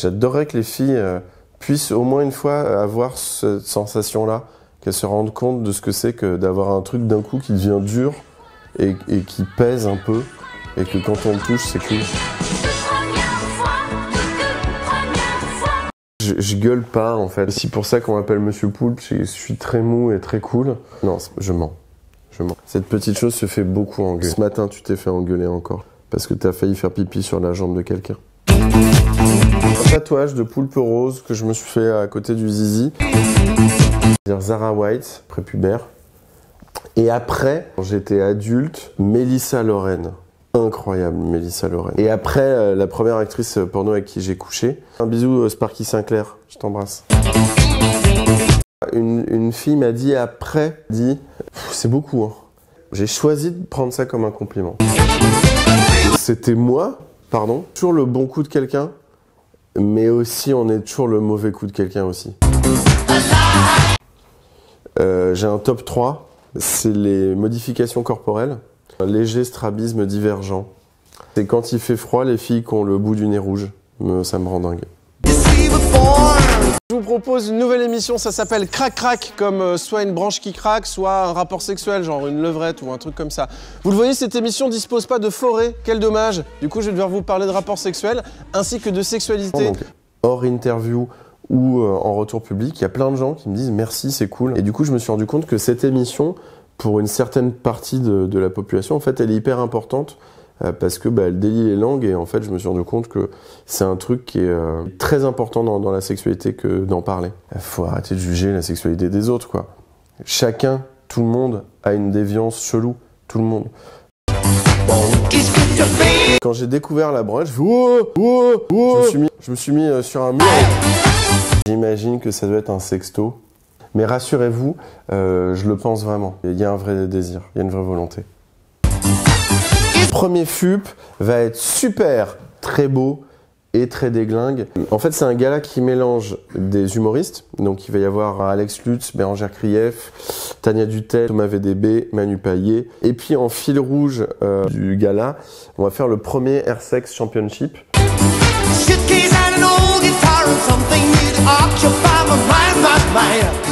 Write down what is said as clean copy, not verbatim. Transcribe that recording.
J'adorerais que les filles puissent au moins une fois avoir cette sensation-là, qu'elles se rendent compte de ce que c'est que d'avoir un truc d'un coup qui devient dur et qui pèse un peu, et que quand on le touche, c'est cool. Je gueule pas en fait. C'est pour ça qu'on m'appelle Monsieur Poulpe, je suis très mou et très cool. Non, je mens. Cette petite chose se fait beaucoup engueuler. Ce matin, tu t'es fait engueuler encore, parce que t'as failli faire pipi sur la jambe de quelqu'un. Un tatouage de poulpe rose que je me suis fait à côté du zizi. C'est-à-dire Zara White, prépubère. Et après, quand j'étais adulte, Mélissa Lorraine. Incroyable, Mélissa Lorraine. Et après, la première actrice porno avec qui j'ai couché. Un bisou, Sparky Sinclair, je t'embrasse. Une fille m'a dit après, c'est beaucoup, hein. J'ai choisi de prendre ça comme un compliment. C'était moi, toujours le bon coup de quelqu'un, mais aussi on est toujours le mauvais coup de quelqu'un aussi. J'ai un top 3, c'est les modifications corporelles. Un léger strabisme divergent. C'est quand il fait froid, les filles qui ont le bout du nez rouge. Ça me rend dingue. Je vous propose une nouvelle émission, ça s'appelle Crac Crac, comme soit une branche qui craque, soit un rapport sexuel, genre une levrette ou un truc comme ça. Vous le voyez, cette émission dispose pas de forêt, quel dommage. Du coup, je vais devoir vous parler de rapports sexuels, ainsi que de sexualité. Donc, hors interview ou en retour public, il y a plein de gens qui me disent merci, c'est cool. Et du coup, je me suis rendu compte que cette émission, pour une certaine partie de la population, en fait, elle est hyper importante parce que elle délie les langues et en fait, je me suis rendu compte que c'est un truc qui est très important dans la sexualité que d'en parler. Il faut arrêter de juger la sexualité des autres, quoi. Chacun, tout le monde a une déviance chelou, tout le monde. Quand j'ai découvert la branche, je me suis mis sur un mur. J'imagine que ça doit être un sexto. Mais rassurez-vous, je le pense vraiment. Il y a un vrai désir, il y a une vraie volonté. Le premier FUP va être super, très beau et très déglingue. En fait, c'est un gala qui mélange des humoristes. Donc, il va y avoir Alex Lutz, Bérangère Krief, Tania Dutel, Thomas VDB, Manu Payet. Et puis, en fil rouge du gala, on va faire le premier Air Sex Championship. Suitcase and an old guitar and something new to occupy my mind.